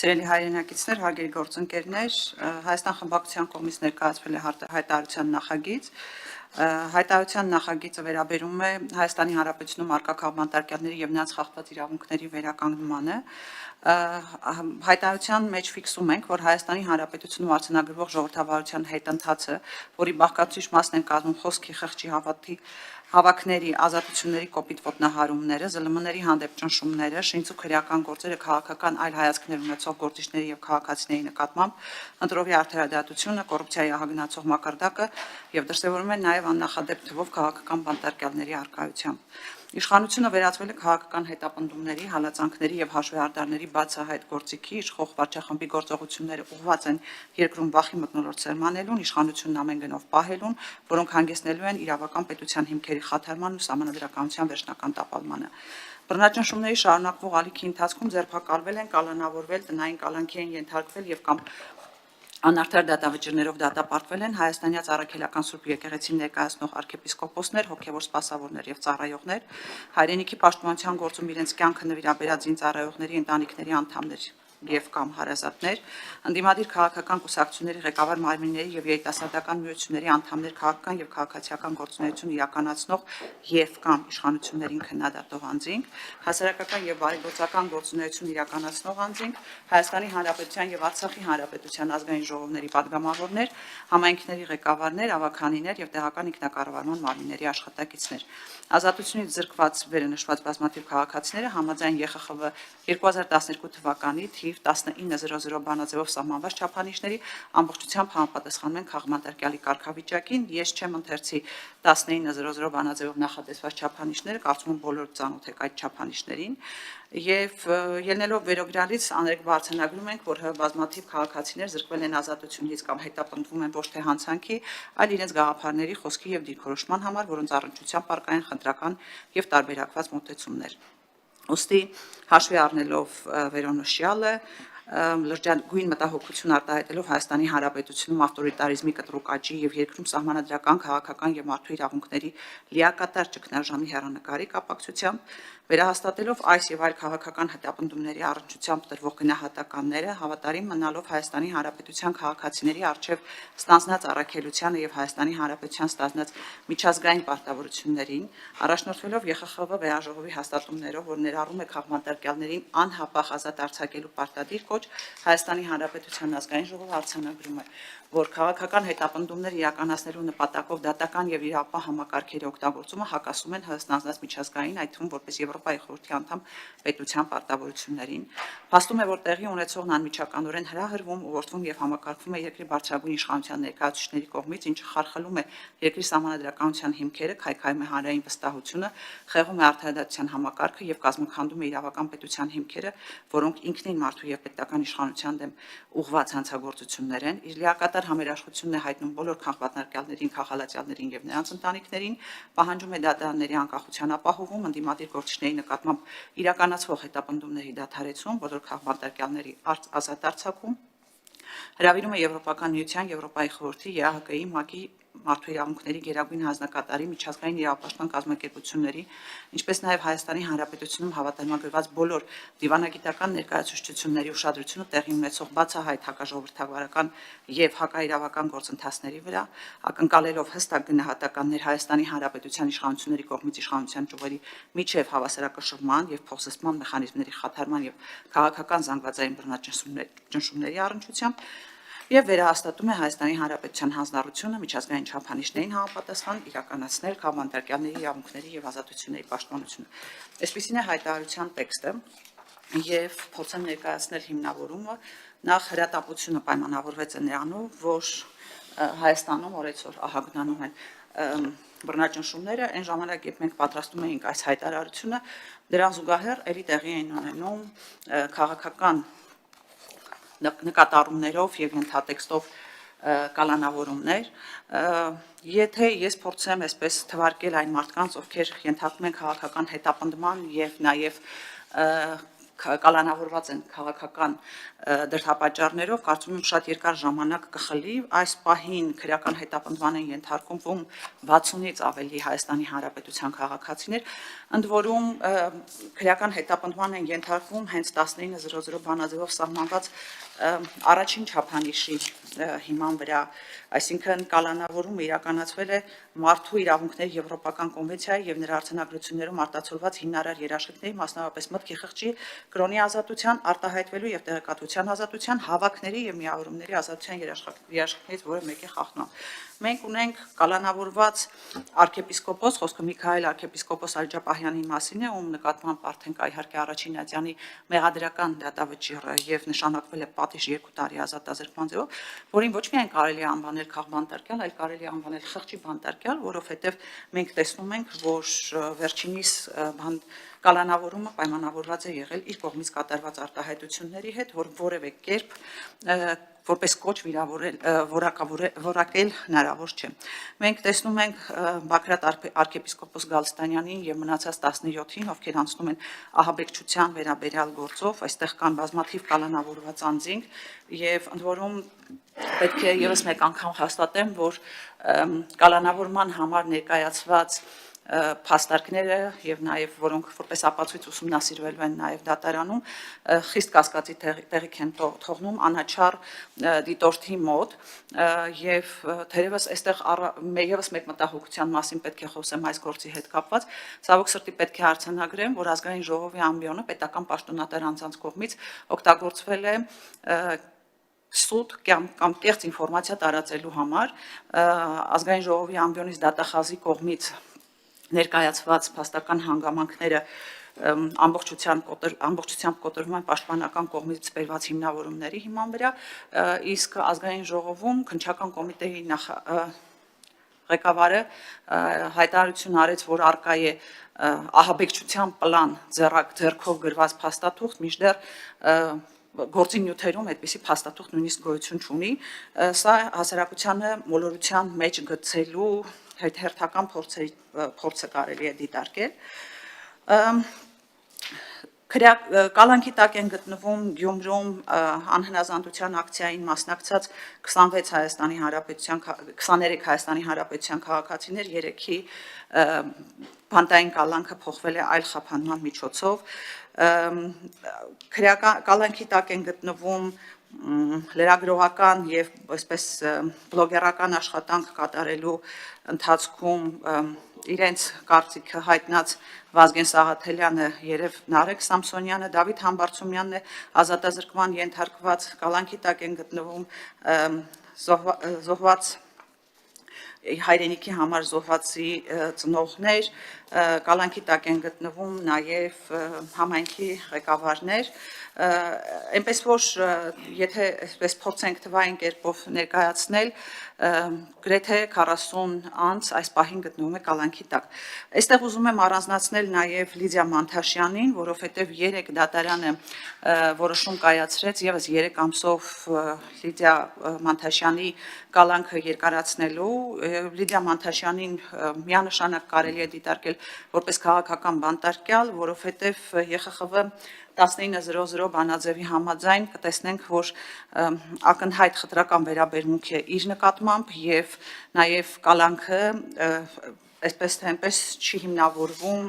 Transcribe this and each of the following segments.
Սիրելի հայրենակիցներ, հարգելի գործընկերներ, Հայաստան խմբակցության կողմից ներկայացվել է հայտարարության նախագիծ։ Հայտարարության նախագիծը վերաբերում է Հայաստանի Հանրապետությունում առկա քաղաքապետարների եւ նրանց խախտված իրավունքների վերականգնմանը։ Հայտարարության մեջ ֆիքսում ենք, որ Հայաստանի Հանրապետությունում արձանագրվող ժողովրդավարության հետընթացը, որի բաղկացուցիչ մասն են կազմում խոսքի, խղճի, հավաքների, ազատությունների կոպիտ ոտնահարումները, ԶԼՄ-ների հանդեպ ճնշումները, շինց ու քրեական գործերը, քաղաքական այլ հայացքներ ունեցող գործիչների եւ քաղաքացիների նկատմամբ, ընտրովի արդարադատությունը, կոռուպցիայի ահագնացող մակարդակը եւ դրսեւորում են նաեւ աննախադեպ թվով քաղաքական բանտարկյալների առկայությամբ։ Իշխանությունը վերածվել է քաղաքական հետապնդումների, հալածանքների եւ հաշվեհարդարների բացահայտ գործիքի, իշխող վարչախմբի գործողությունները ուղղված են երկրում վախի մթնոլորտ սերմանելուն, իշխանությունն ամեն գնով պահելուն, որոնք հանգեցնելու են իրավական պետության հիմքերի խաթարման ու սահմանադրականության վերջնական տապալմանը։ Բռնաճնշումների շարունակվող ալիքի ընթացքում ձերբակալվել են, կալանավորվել, տնային կալանքի են ենթարկվել եւ կամ անարդար դատավճիռներով դատապարտվել են հայաստանյաց առաքելական Սուրբ եկեղեցին ներկայացնող arczepiskopոսներ, հոգևոր սպասավորներ եւ ծառայողներ, հայրենիքի պաշտպանության գործում իրենց կյանքը նվիրաբերած զինծառայողների ընտանիքների անդամներ եւ կամ հարազատներ, ընդդիմադիր քաղաքական կուսակցությունների ղեկավար մարմինների եւ երիտասարդական միությունների անդամներ, քաղաքական եւ քաղաքացիական գործունեություն իրականացնող եւ կամ իշխանություններին քննադատող անձինք, հասարակական եւ բարեգործական գործունեություն իրականացնող անձինք, Հայաստանի Հանրապետության եւ Արցախի Հանրապետության ազգային ժողովների падգամավորներ, համայնքների ղեկավարներ, ավականիներ եւ տեղական ինքնակառավարման մարմինների աշխատակիցներ։ Ազատությունից զրկված վերնշված բազմաթիվ քաղաքացիները համաձայն ԵԽԽՎ 2012 թվականի թիվ 1900 բանաձևով սահմանված չափանիշների ամբողջությամբ համապատասխանում են քաղաքապետարանի կարգավիճակին։ Ես չեմ ընթերցի 1900 բանաձևով նախատեսված չափանիշները, կարծում եմ բոլորը ծանոթ եք այդ չափանիշներին, եւ ելնելով վերոգրալից աներկբա արձանագրում ենք, որ բազմաթիվ քաղաքացիներ զրկվել են ազատությունից կամ հետապնդվում են ոչ թե հանցանքի, այլ իրենց գաղափարների, խոսքի եւ դիրքորոշման համար, որոնց առնչությամբ առկա են խնդրական եւ տարբերակված մոտեցումներ։ Ոստի հաշվի առնելով վերոնշյալը լրջագույն մտահոգություն արտահայտելով Հայաստանի Հանրապետությունում ավտորիտարիզմի կտրուկ աճի եւ երկրում սահմանադրական, քաղաքական եւ մարդու իրավունքների լիակատար ճգնաժամի հեռանկարի կապակցությամբ վերահաստատելով այս եւ այլ քաղաքական հետապնդումների առնչությամբ տրվող գնահատականները, հավատարիմ մնալով Հայաստանի Հանրապետության քաղաքացիների առջև ստանձնած առաքելությանը եւ Հայաստանի Հանրապետության ստանձնած միջազգային պարտավորություններին, առաջնորդվելով ԵԽԽՎ վերաժողովի հաստատումներով, որ ներառում է քաղաքապետարներին անհապաղ ազատ արձակելու պարտադիր կոչ, Հայաստանի Հանրապետության ազգային ժողովը արձանագրում է, որ քաղաքական հետապնդումներ իրականացնելու նպատակով դատական եւ իրավապահ համակարգերի օգտագործումը հակասում են հստանձնած միջազգային, այդ թվում որպես Եվրոպայի խորհրդի անդամ պետության պարտավորություններին, փաստում է, որ տեղի ունեցողն անմիջականորեն հրահրվում, ուղղորդվում եւ համակարգվում է երկրի բարձրագույն իշխանության ներկայացուցիչների կողմից, ինչը խարխլում է երկրի սահմանադրականության հիմքերը, քայքայում է հանրային վստահությունը, խեղում է արդարադատության համակարգը եւ կազմաքանդում է իրավական պետության հիմքերը, որոնք ինքնին մարդու եւ պետական իշխանության դեմ ուղղված հանցագործություններ են, իր լիակատար համերաշխությունն է հայտնում բոլոր քաղաքապետարներին, քաղաքալացյալներին եւ նրանց ընտանիքներին, պահանջում է դատարանների անկախության ապահովում, ընդդիմադիր գործիչների նկատմամբ իրականացվող հետապնդումների դադարեցում, բոլոր քաղաքապետարների ազատ արձակում, հրավիրում է Եվրոպական միության, Եվրոպայի խորհրդի, ԵԱՀԿ-ի, ՄԱԿ-ի մարդու իրավունքների գերագույն հանձնակատարի, միջազգային իրավապաշտպան կազմակերպությունների, ինչպես նաև Հայաստանի Հանրապետությունում հավատարմագրված բոլոր դիվանագիտական ներկայացուցչությունների ուշադրությունը տեղի ունեցող բացահայտ հակաժողովրդավարական եւ հակաիրավական գործընթացների վրա, ակնկալելով հստակ գնահատականներ Հայաստանի Հանրապետության իշխանությունների կողմից իշխանության ճյուղերի միջև հավասարակշռման եւ փոխզսպման մեխանիզմների խաթարման եւ քաղաքական զանգվածային բռնաճնշումների առնչությամբ եւ վերահաստատում է Հայաստանի Հանրապետության հանձնառությունը միջազգային չափանիշներին համապատասխան իրականացնել քաղաքապետարների իրավունքների եւ ազատությունների պաշտպանությունը։ Այսպիսին է հայտարարության տեքստը եւ փորձեմ ներկայացնել հիմնավորումը։ Նախ հրատապությունը պայմանավորվեց է նրանով, որ Հայաստանում օրեցօր ահագնանում են բռնաճնշումները, այն ժամանակ, երբ մենք պատրաստում էինք այս հայտարարությունը, դրան զուգահեռ ելի տեղի էին ունենում քաղաքական նկատառումներով եւ ենթատեքստով կալանավորումներ, եթե ես փորձեմ այսպես թվարկել այն մարդկանց, ովքեր ենթարկվում են քաղաքական հետապնդման եւ նաեւ կալանավորված են քաղաքական դրդապատճառներով կարծում եմ շատ երկար ժամանակ կխլի։ Այս պահին քրեական հետապնդման են ենթարկվում 60-ից ավելի Հայաստանի Հանրապետության քաղաքացիներ, ընդ որում քրեական հետապնդման են ենթարկվում հենց 19:00 բանաձևով սահմանված առաջին չափանիշի հիման վրա, այսինքն կալանավորումը իրականացվել է մարդու իրավունքների եվրոպական կոնվենցիայի եւ նրա արձանագրություններում արտացոլված հիմնարար երաշխիքների, մասնավորապես մտքի խղճի, կրոնի ազատության, արտահայտվելու եւ տեղեկատվության ազատության, հավաքների եւ միավորումների ազատության երաշխիքներից որը մեկի խախտում։ Մենք ունենք կալանավորված arczepiskopos, խոսքը Միքայել arczepiskopos Ալջապահյանի մասին է, ում նկատմամբ արդեն կա իհարկե առաջին ադյանի մեղադրական դատավճիռը եւ նշանակվել է պատիժ 2 տարի ազատազրկման ձևով, որին ոչ միայն կարելի է անվանել քաղբանտարկյալ, այլ կարելի է անվանել խղճի բանտարկյալ, որովհետեւ մենք տեսնում ենք, որ վերջինիս կալանավորումը պայմանավորված է եղել իր կողմից կատարված արտահայտությունների հետ, որ որևէ կերպ որպես կոչ որակել հնարավոր չէ։ Մենք տեսնում ենք Բագրատ arczepiskopos Գալստանյանին եւ մնացած 17-ին, ովքեր անցնում են ահաբեկչության վերաբերյալ գործով, այստեղ կան բազմաթիվ կալանավորված անձինք եւ ընդ որում պետք է եւս մեկ անգամ հաստատեմ, որ կալանավորման համար ներկայացված փաստարկները եւ նաեւ որոնք որպես ապացույց ուսումնասիրվելու են նաեւ դատարանում խիստ կասկածի տեղիք են թողնում անաչառ դիտորդի մոտ եւ թերևս այստեղ եւս մեկ մտահոգության մասին պետք է խոսեմ այս գործի հետ կապված ցավոք սրտի պետք է արձանագրեմ որ ազգային ժողովի ամբիոնը պետական պաշտոնատար անձանց կողմից օգտագործվել է սուտ կամ կեղծ ինֆորմացիա տարածելու համար ազգային ժողովի ամբիոնից դատախազի կողմից ներկայացված փաստական հանգամանքները ամբողջությամբ կոտրվում են պաշտպանական կողմից բերված հիմնավորումների հիման վրա, իսկ ազգային ժողովում քննչական կոմիտեի ղեկավարը հայտարարություն արեց, որ արկա է ահաբեկչության պլան ձեռքով գրված փաստաթուղթ, մինչդեռ գործի նյութերում այդպիսի փաստաթուղթ նույնիսկ գոյություն չունի, սա հասարակությանը մոլորության մեջ գցելու հերթական փորձը կարելի է դիտարկել։ Կալանքի տակ են գտնվում Գյումրում անհնազանդության ակցիային մասնակցած 23 Հայաստանի Հանրապետության քաղաքացիներ, 3-ի բանտային կալանքը փոխվել է այլ խափանման միջոցով։ Կալանքի տակ են գտնվում լրագրողական եւ այսպես բլոգերական աշխատանք կատարելու ընթացքում իրենց կարծիքը հայտնած Վազգեն Սաղաթելյանը, Երև Նարեկ Սամսոնյանը, Դավիթ Համբարձումյանն է ազատազրկման ենթարկված, կալանքի տակ են գտնվում զոհված հայրենիքի համար զոհվածի ծնողներ, կալանքի տակ են գտնվում նաև համայնքի ղեկավարներ, այնպես որ եթե այսպես փորձենք թվային կերպով ներկայացնել, գրեթե 40 անձ այս պահին գտնվում է կալանքի տակ։ Այստեղ ուզում եմ առանձնացնել նաև Լիդիա Մանթաշյանին, որովհետև 3 դատարանը որոշում կայացրեց եւս 3 ամսով Լիդիա Մանթաշյանի կալանքը երկարացնելու Լիդիա Մանթաշյանին միանշանակ կարելի է դիտարկել որպես քաղաքական բանտարկյալ, որովհետև ԵԽԽՎ 19:00 բանաձևի համաձայն կտեսնենք, որ ակնհայտ խտրական վերաբերմունք է իր նկատմամբ եւ նաեւ կալանքը այսպես թե այնպես չի հիմնավորվում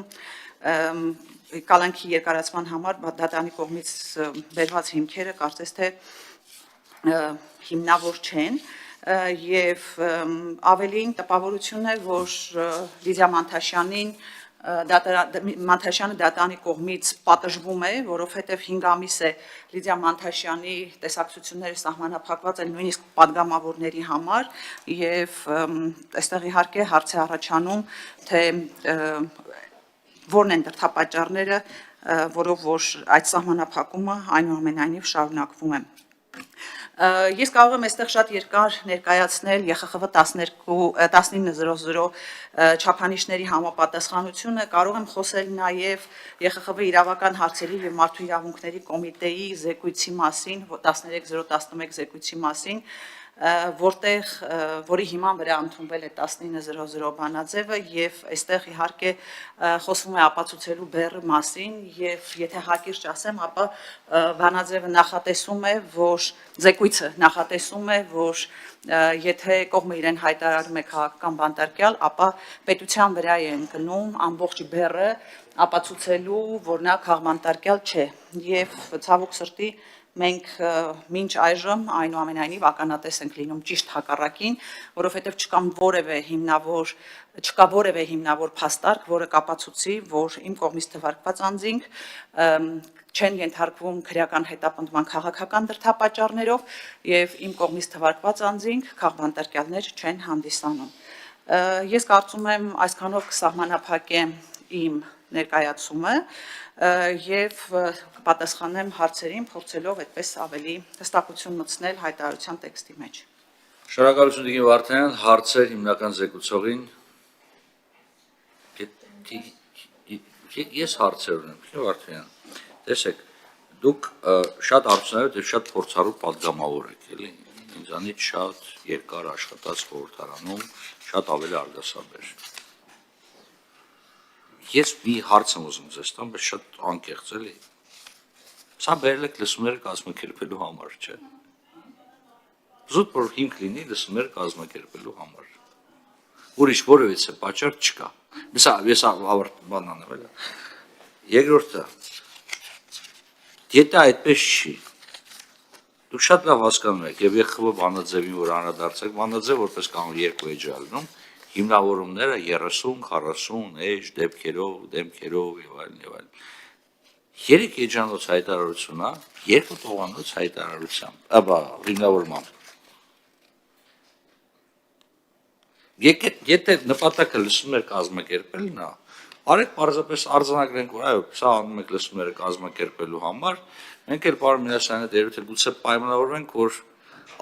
կալանքի երկարացման համար դատարանի կողմից բերված հիմքերը կարծես թե հիմնավոր չեն եւ ավելին տպավորություն է, որ Լիդիա Մանթաշյանը դատարանի կողմից պատժվում է, որովհետև 5 ամիս է Լիդիա Մանթաշյանի տեսակցությունները սահմանափակված են նույնիսկ պատգամավորների համար եւ այստեղ իհարկե հարց է առաջանում, թե որն են դրդապատճառները, որով որ այդ սահմանափակումը այնուամենայնիվ շարունակվում է։ Ես կարող եմ այստեղ շատ երկար ներկայացնել ԵԽԽՎ 19:00 չափանիշների համապատասխանությունը, կարող եմ խոսել նաև ԵԽԽՎ իրավական հարցերի եւ մարդու իրավունքների կոմիտեի զեկույցի մասին, 13:011 զեկույցի մասին, որի հիման վրա ընդունվել է 1900 բանաձևը եւ այստեղ իհարկե խոսվում է ապացուցելու բեռը մասին եւ եթե հակիրճ ասեմ, ապա բանաձևը նախատեսում է, որ զեկույցը նախատեսում է, որ եթե կողմը իրեն հայտարարում է քաղաքական բանտարկյալ, ապա պետության վրա է ընկնում ամբողջ բեռը ապացուցելու, որ նա քաղաքաբանտարկյալ չէ եւ ցավոք սրտի մենք մինչ այժմ այնուամենայնիվ ականատես ենք լինում ճիշտ հակառակին, որովհետև չկա որևէ հիմնավոր փաստարկ, որը կապացուցի, որ իմ կողմից թվարկված անձինք չեն ենթարկվում քրեական հետապնդման քաղաքական դրդապատճառներով եւ իմ կողմից թվարկված անձինք քաղաքաբանտարկյալներ չեն հանդիսանում։ Ես կարծում եմ այսքանով կսահմանափակեմ իմ ներկայացումը եւ կպատասխանեմ հարցերին, փորձելով այդպես ավելի հստակություն մտցնել հայտարարության տեքստի մեջ։ Շնորհակալություն Տիկին Վարդանյան, հարցեր հիմնական զեկուցողին։ Ես հարցեր ունեմ, Տիկին Վարդանյան։ Տեսեք, դուք շատ արդյունավետ եւ շատ փորձառու պատգամավոր եք, էլի։ Ինձանից շատ երկար աշխատած խորհրդարանում, շատ ավելի արգասաբեր։ Ես մի հարց եմ ուզում ձեզ տամ, բայց շատ անկեղծ էլի։ Սա բերել եք լսումները կազմակերպելու համար, չէ՞։ Զուտ որ հիմք լինի լսումները կազմակերպելու համար։ Ուրիշ որևիցե պատճառ չկա։ Ես ավարտ բան անեմ, էլի։ Երկրորդը, եթե այդպես չի, դուք շատ լավ հասկանում եք եւ ԵԽՎ բանաձևին, որ անդրադարձեք, բանաձև որպես կանոն երկու էջ ալնում, հիմնավորումները 30-40 էջ դեպքերով եւ այլն։ 3 էջանոց հայտարարությունա, 2 տողանոց հայտարարությամբ, հիմնավորմամբ։ Եթե նպատակը լսումներ կազմակերպելն է, արեք պարզապես արձանագրենք, որ այո, սա անում եք լսումները կազմակերպելու համար, մենք էլ պարոն Մինասյանի դերույթ գուցե պայմանավորվենք, որ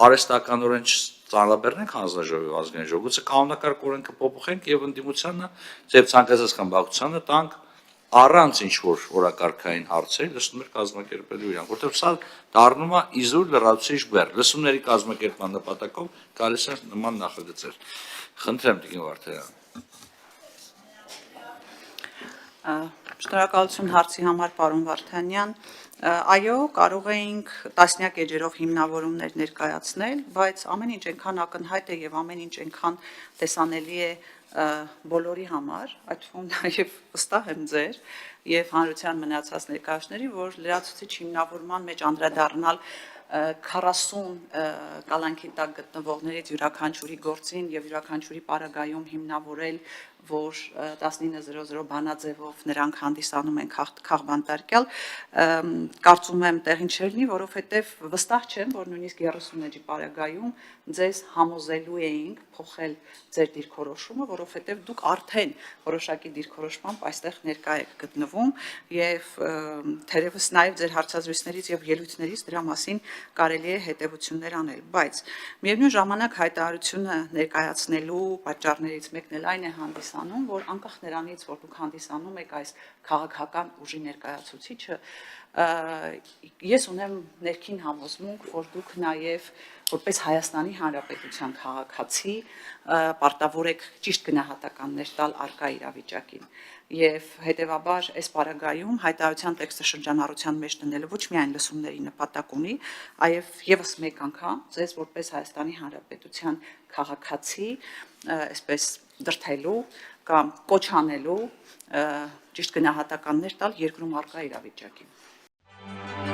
արհեստականորեն չծանրաբեռնենք հանձնաժողովի ազգային ժողովը, գուցե կանոնակարգ օրենքը փոփոխենք եւ ընդդիմությանը, ձեր ցանկացած խմբակցությանը տանք առանց ինչ-որ օրակարգային հարցեր լսումներ կազմակերպելու իրանք, որտեղ սա դառնում է իզուր լրացուցիչ բեռ, լսումների կազմակերպման նպատակով գալիս են նման նախագծեր։ Խնդրեմ Տիկին Վարդանյան։ Շնորհակալություն հարցի համար, պարոն Վարդանյան։ Այո, կարող էինք տասնյակ էջերով հիմնավորումներ ներկայացնել, բայց ամեն ինչ այնքան ակնհայտ է եւ ամեն ինչ այնքան տեսանելի է բոլորի համար, այդ թվում նաեւ վստահ եմ ձեր եւ հանրության մնացած ներկայացների, որ լրացուցիչ հիմնավորման մեջ անդրադառնալ 40 կալանքի տակ գտնվողներից յուրաքանչյուրի գործին եւ յուրաքանչյուրի պարագայում հիմնավորել, որ 1900 բանաձևով նրանք հանդիսանում են քաղաքաբանտարկյալ, կարծում եմ տեղին չէ լինի, որովհետեւ վստահ չեմ, որ նույնիսկ 30 էջի պարագայում ձեզ համոզելու էինք փոխել ձեր դիրքորոշումը, որովհետեւ դուք արդեն որոշակի դիրքորոշմամբ այստեղ ներկա եք գտնվում եւ թերևս նաեւ ձեր հարցազրույցներից եւ ելույթներից դրա մասին կարելի է հետևություններ անել, բայց միևնույն ժամանակ հայտարարությունը ներկայացնելու պատճառներից մեկն էլ այն է հանդիսանում, որ անկախ նրանից, որ դուք հանդիսանում եք այս քաղաքական ուժի ներկայացուցիչը, ես ունեմ ներքին համոզմունք, որ դուք նաեւ որպես Հայաստանի Հանրապետության քաղաքացի պարտավոր եք ճիշտ գնահատականներ տալ արկա իրավիճակին եւ հետեւաբար այս պարագայում հայտարարության տեքստը շրջանառության մեջ դնելը ոչ միայն լսումների նպատակ ունի, այև եւս մեկ անգամ ձեզ որպես Հայաստանի Հանրապետության քաղաքացի այսպես դրթելու կամ կոչ անելու ճիշտ գնահատականներ տալ երկրում արկա իրավիճակին։